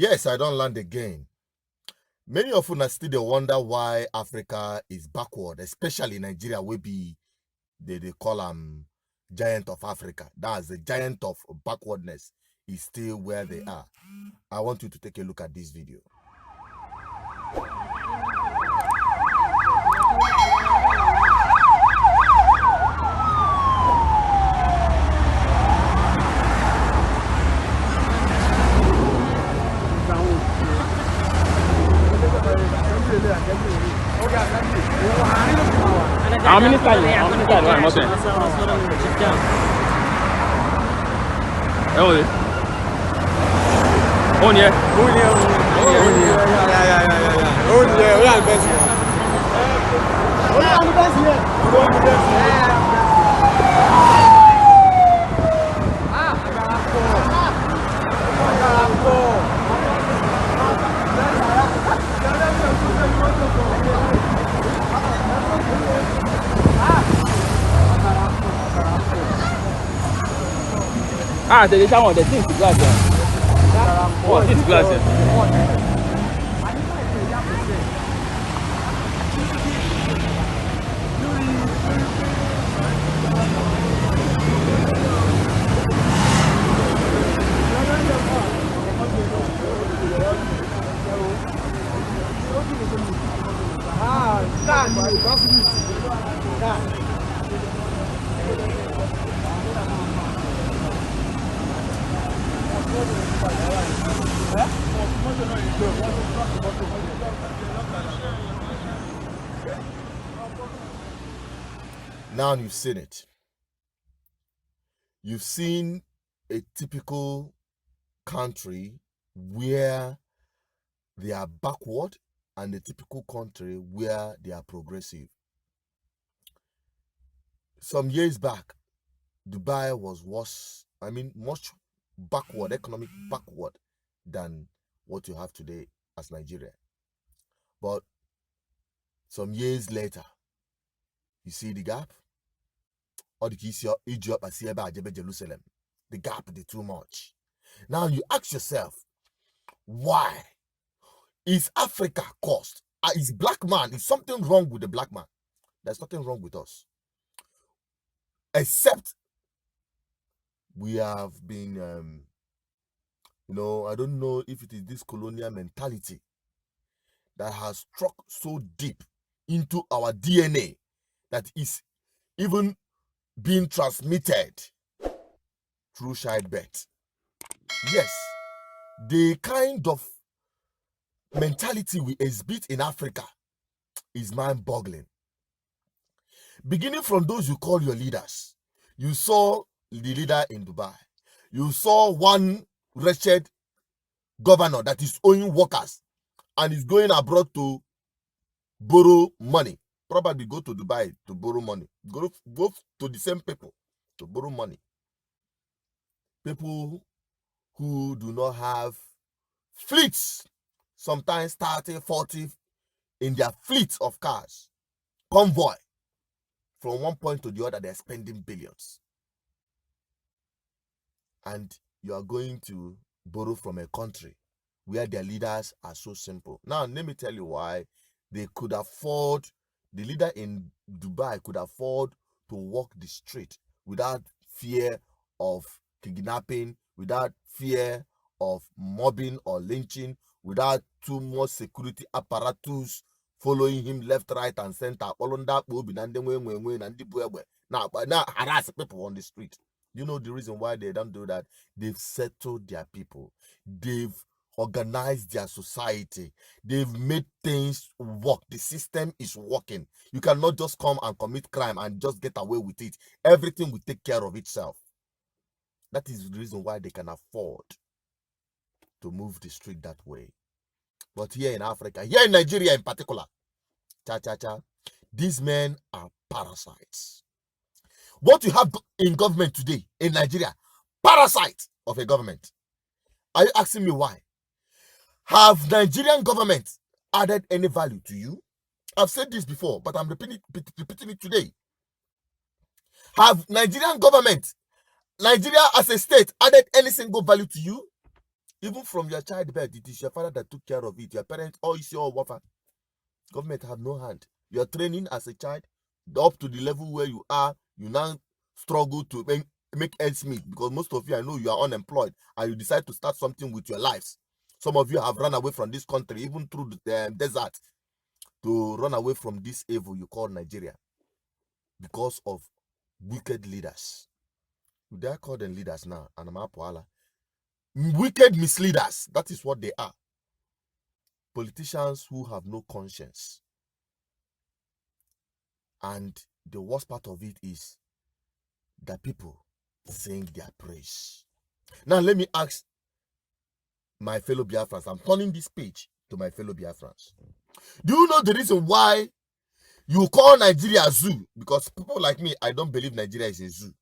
Yes, I don't land again. Many of you still they wonder why Africa is backward, especially Nigeria will be they call giant of Africa. That's the giant of backwardness is still where they are. I want you to take a look at this video. How many times? What's it? They that one, the thing is glass. Oh, this glass. Now you've seen it. You've seen a typical country where they are backward and a typical country where they are progressive. Some years back, Dubai was worse, much backward, economic backward than what you have today as Nigeria. But some years later, you see the gap? Or the Jerusalem. The gap is too much. Now you ask yourself, why is Africa caused? Is black man, is something wrong with the black man? There's nothing wrong with us. Except we have been, I don't know if it is this colonial mentality that has struck so deep into our DNA that is even being transmitted through childbirth. Yes, the kind of mentality we exhibit in Africa is mind-boggling. Beginning from those you call your leaders. You saw the leader in Dubai. You saw one wretched governor that is owing workers and is going abroad to borrow money. Probably go to Dubai to borrow money. Go to the same people to borrow money. People who do not have fleets, sometimes 30, 40 in their fleets of cars, convoy. From one point to the other, they're spending billions. And you are going to borrow from a country where their leaders are so simple. Now, let me tell you why they could afford, the leader in Dubai could afford to walk the street without fear of kidnapping, without fear of mobbing or lynching, without too much security apparatus following him left, right, and center. Now harass people on the street. You know the reason why they don't do that? They've settled their people. They've organized their society. They've made things work. The system is working. You cannot just come and commit crime and just get away with it. Everything will take care of itself. That is the reason why they can afford to move the street that way. But here in Africa, here in Nigeria in particular, these men are parasites. What you have in government today in Nigeria, parasite of a government. Are you asking me why? Have Nigerian government added any value to you? I've said this before, but I'm repeating it today. Have Nigerian government, Nigeria as a state, added any single value to you? Even from your childbirth, it is your father that took care of it. Your parents, all is your wafa. Government have no hand. Your training as a child, up to the level where you are, you now struggle to make ends meet, because most of you, I know you are unemployed and you decide to start something with your lives. Some of you have run away from this country, even through the desert, to run away from this evil you call Nigeria, because of wicked leaders. You dare call them leaders now, and I'm wicked misleaders. That is what they are. Politicians who have no conscience. And the worst part of it is that people sing their praise. Now let me ask my fellow Biafrans. I'm turning this page to my fellow Biafrans. Do you know the reason why you call Nigeria a zoo? Because people like me, I don't believe Nigeria is a zoo.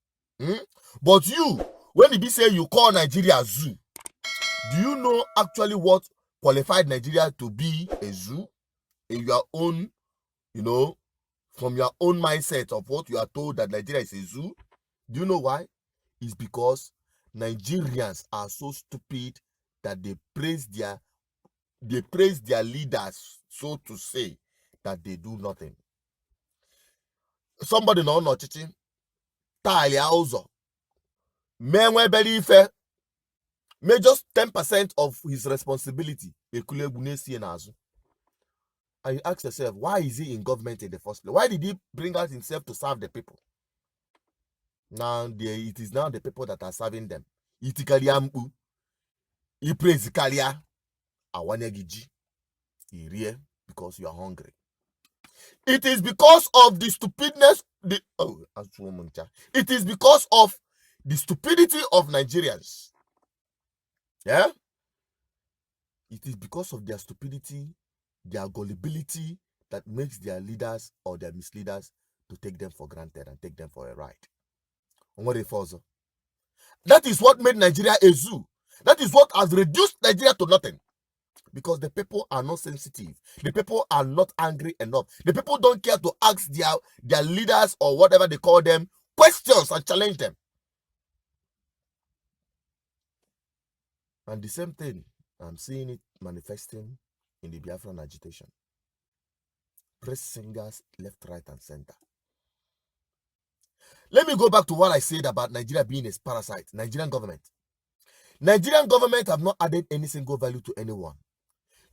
But you, when it be say you call Nigeria a zoo, do you know actually what qualified Nigeria to be a zoo? In your own, from your own mindset of what you are told that Nigeria is a zoo. Do you know why? It's because Nigerians are so stupid that they praise their leaders, so to say, that they do nothing. Somebody no chichi tile also may just 10% of his responsibility. And you ask yourself, why is he in government in the first place? Why did he bring out himself to serve the people? Now it is now the people that are serving them. Itikaliambu, praise Kalia, awanegiji, because you are hungry. It is because of the stupidness. It is because of the stupidity of Nigerians. Yeah? It is because of their stupidity, their gullibility, that makes their leaders or their misleaders to take them for granted and take them for a ride. That is what made Nigeria a zoo. That is what has reduced Nigeria to nothing. Because the people are not sensitive. The people are not angry enough. The people don't care to ask their leaders or whatever they call them questions and challenge them. And the same thing, I'm seeing it manifesting in the Biafran agitation. Praise singers left, right, and center. Let me go back to what I said about Nigeria being a parasite. Nigerian government have not added any single value to anyone.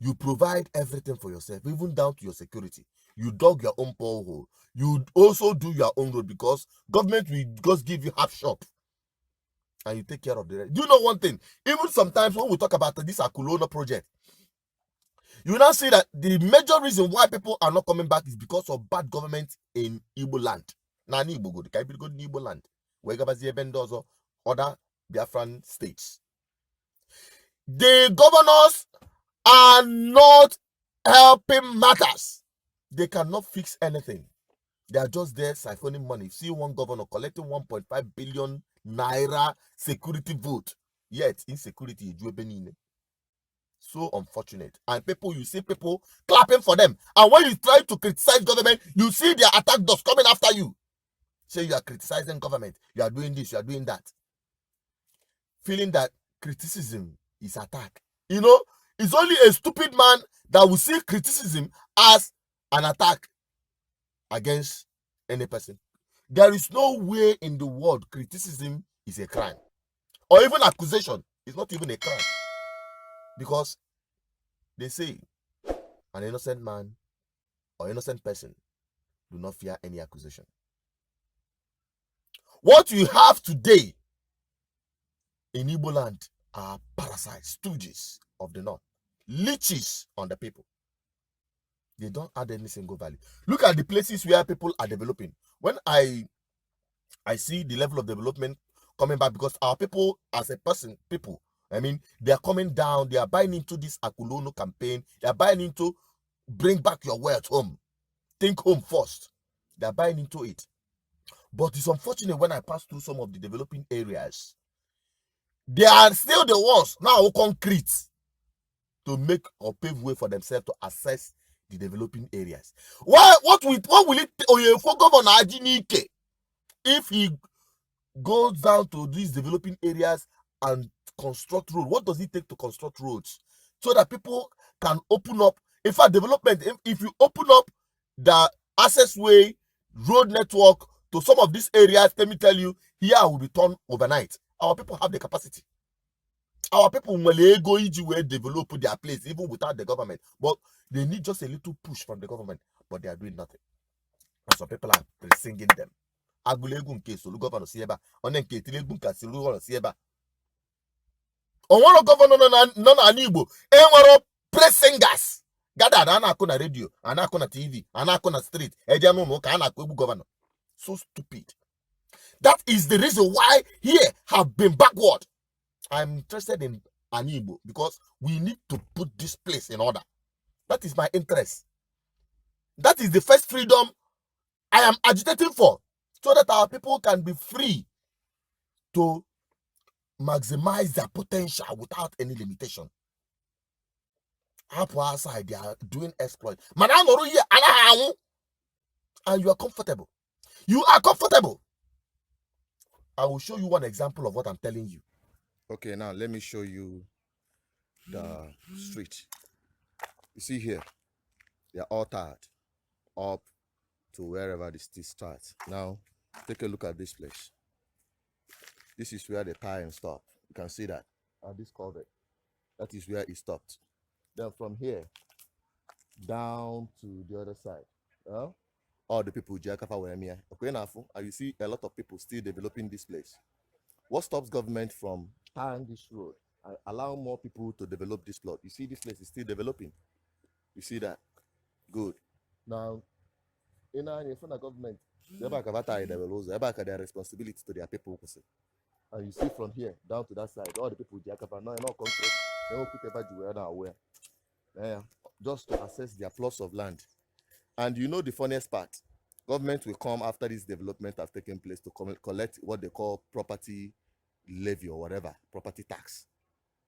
You provide everything for yourself, even down to your security. You dug your own hole. You also do your own road, because government will just give you half shop and you take care of the rest. Do you know one thing? Even sometimes when we talk about this Akulona project, you now see that the major reason why people are not coming back is because of bad government in Igbo land. Nani Igbo good? Can you go to Igbo land? Where Gabazi other Biafran states. The governors are not helping matters. They cannot fix anything. They are just there siphoning money. See one governor collecting 1.5 billion naira security vote. Yet insecurity is Benin. So unfortunate. And people, you see people clapping for them. And when you try to criticize government, you see their attack dogs coming after you. Say you are criticizing government. You are doing this, you are doing that. Feeling that criticism is attack. It's only a stupid man that will see criticism as an attack against any person. There is no way in the world criticism is a crime. Or even accusation is not even a crime. Because they say an innocent man or innocent person do not fear any accusation. What you have today in Igbo land are parasites, stooges of the north, leeches on the people. They don't add any single value. Look at the places where people are developing. When I see the level of development coming back, because our people as a person, they are coming down, they are buying into this Akulono campaign, they are buying into bring back your wealth home. Think home first. They are buying into it. But it's unfortunate when I pass through some of the developing areas, they are still the ones now who concrete to make or pave way for themselves to access the developing areas. What will it for Governor Ajinike if he goes down to these developing areas and construct road. What does it take to construct roads? So that people can open up. In fact, development, if you open up the access way, road network to some of these areas, let me tell you, here will be turned overnight. Our people have the capacity. Our people will go develop their place even without the government. But they need just a little push from the government. But they are doing nothing. And some people are singing them. Agulegu nke solu governor sieba. One nke tilegu nke solu governor sieba. Onwaro governor no na Igbo. Enwero praise singers. Gathered anako na radio, anako na TV, anako na street. Eja no ka anako egbu governor. So stupid. That is the reason why here have been backward. I'm interested in an Igbo because we need to put this place in order. That is my interest. That is the first freedom I am agitating for, so that our people can be free to maximize their potential without any limitation. Up outside, they are doing exploit. And you are comfortable. You are comfortable. I will show you one example of what I'm telling you. Okay, now let me show you the street. You see here, they are all tied up to wherever the street starts. Now, take a look at this place. This is where the tie and stop. You can see that. And this culvert. That is where it stopped. Then from here down to the other side. All the people Jakafa were here. Okay, now and you see a lot of people still developing this place. What stops government from tying this road and allow more people to develop this plot? You see this place is still developing. You see that? Good. Now, in front of government, they have their responsibility to their people. And you see from here down to that side, all the people Jakafa now not control. They won't put ever aware. Just to access their plots of land. And you know the funniest part, government will come after this development has taken place to collect what they call property levy or whatever, property tax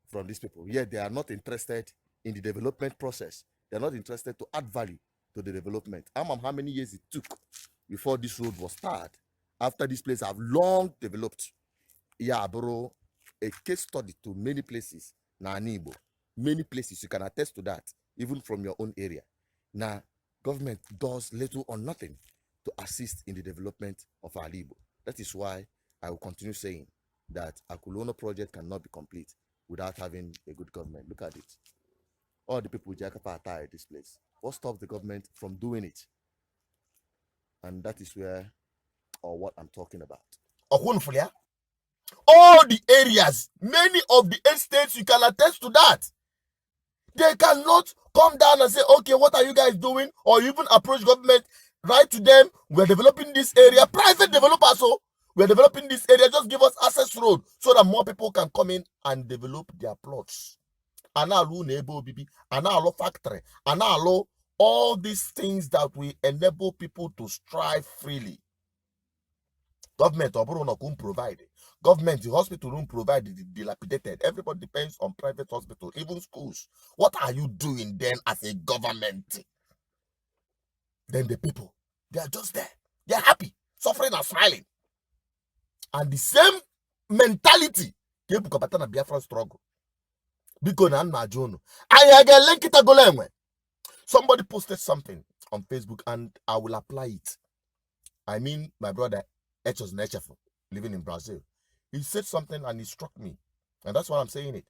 from these people. Yet they are not interested in the development process. They are not interested to add value to the development. How many years it took before this road was started? After this place have long developed. Yeah, bro, a case study to many places. Nanibo. Many places you can attest to that, even from your own area. Now, government does little or nothing to assist in the development of Alibo. That is why I will continue saying that Akulono project cannot be complete without having a good government. Look at it. All the people Jakapa are at this place. What stops the government from doing it? And that is where, or what I'm talking about. All the areas, many of the estates, you can attest to that. They cannot come down and say, okay, what are you guys doing? Or even approach government, write to them, we're developing this area. Private developers, so we're developing this area, just give us access road so that more people can come in and develop their plots. Analo neighbor bibi, analo factory, analo all these things that will enable people to strive freely. Government or provide. Government, the hospital room provided, dilapidated. Everybody depends on private hospital, even schools. What are you doing then as a government? Then the people, they are just there. They are happy, suffering and smiling. And the same mentality, Biafran struggle. Somebody posted something on Facebook and I will apply it. I mean, my brother, Echos Nechefo, living in Brazil. He said something and it struck me. And that's why I'm saying it.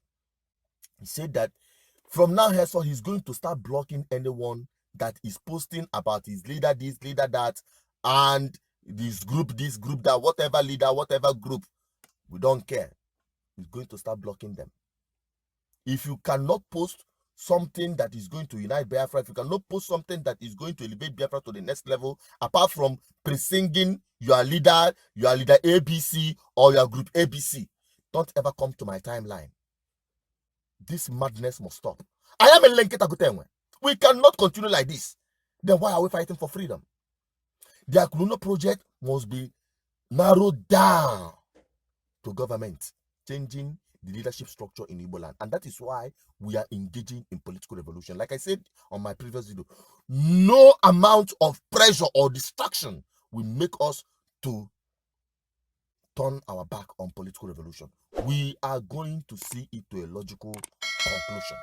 He said that from now henceforth, he's going to start blocking anyone that is posting about his leader, this, leader, that, and this, group, that, whatever leader, whatever group. We don't care. He's going to start blocking them. If you cannot post something that is going to unite Biafra, if you cannot post something that is going to elevate Biafra to the next level, apart from pre-singing your leader ABC or your group ABC, don't ever come to my timeline. This madness must stop. I am a Lenketa Gutenwe. We cannot continue like this. Then why are we fighting for freedom? The Akulono project must be narrowed down to government, changing the leadership structure in Igbo land. And that is why we are engaging in political revolution. Like I said on my previous video, no amount of pressure or distraction will make us to turn our back on political revolution. We are going to see it to a logical conclusion.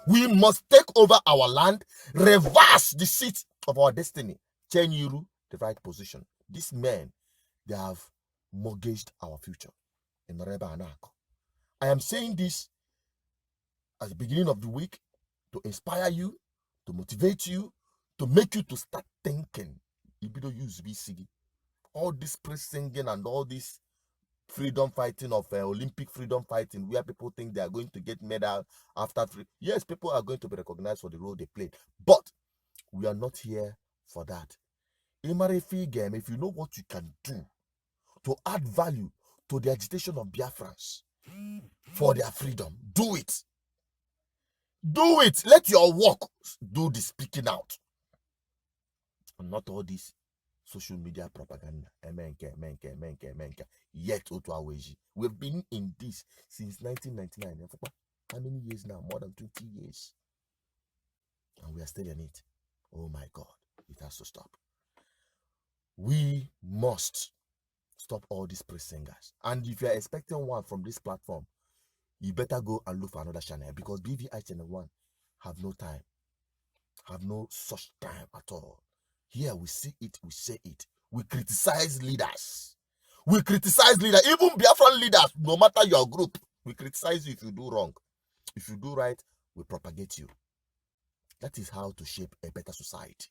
We must take over our land, reverse the seat of our destiny, change Yuru the right position. These men, they have mortgaged our future in Reba Anako. I am saying this at the beginning of the week to inspire you, to motivate you, to make you to start thinking. Ibido use BCG. All this praise singing and all this freedom fighting of Olympic freedom fighting, where people think they are going to get medal after 3. Yes, people are going to be recognized for the role they played, but we are not here for that. Imarifi game, if you know what you can do to add value to the agitation of Biafrans for their freedom, do it. Do it. Let your work do the speaking out. And not all this social media propaganda. Yet, we've been in this since 1999. How many years now? More than 20 years. And we are still in it. Oh my God. It has to stop. We must stop all these praise singers. And if you are expecting one from this platform, you better go and look for another channel, because BVI Channel 1 have no time. Have no such time at all. Here we see it, we say it. We criticize leaders. We criticize leaders, even Biafran leaders, no matter your group. We criticize you if you do wrong. If you do right, we propagate you. That is how to shape a better society.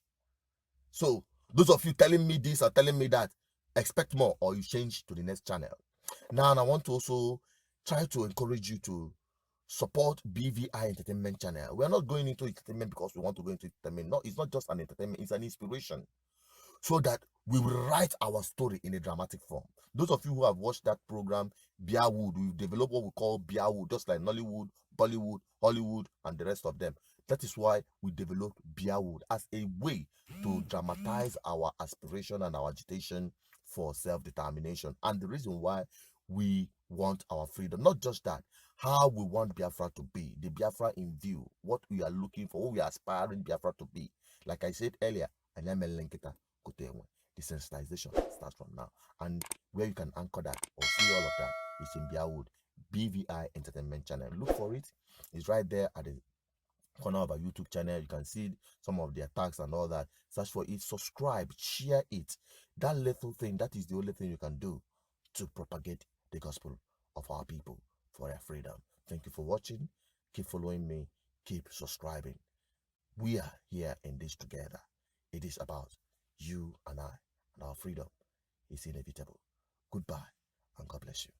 So, those of you telling me this or telling me that, expect more or you change to the next channel. Now, I want to also try to encourage you to support BVI Entertainment Channel. We are not going into entertainment because we want to go into entertainment. No, it's not just an entertainment, it's an inspiration. So that we will write our story in a dramatic form. Those of you who have watched that program, Bearwood, we've developed what we call Bearwood, just like Nollywood, Bollywood, Hollywood, and the rest of them. That is why we developed Bearwood as a way to dramatize our aspiration and our agitation for self-determination. And the reason why we want our freedom, not just that, how we want Biafra to be, the Biafra in view, what we are looking for, what we are aspiring Biafra to be. Like I said earlier, the sensitization starts from now. And where you can anchor that or see all of that is in Bearwood, BVI Entertainment Channel. Look for it. It's right there at the corner of our YouTube channel. You can see some of the attacks and all that. Search for it, subscribe, share it. That little thing, that is the only thing you can do to propagate the gospel of our people for their freedom. Thank you for watching. Keep following me. Keep subscribing. We are here in this together. It is about you and I, and our freedom is inevitable. Goodbye, and God bless you.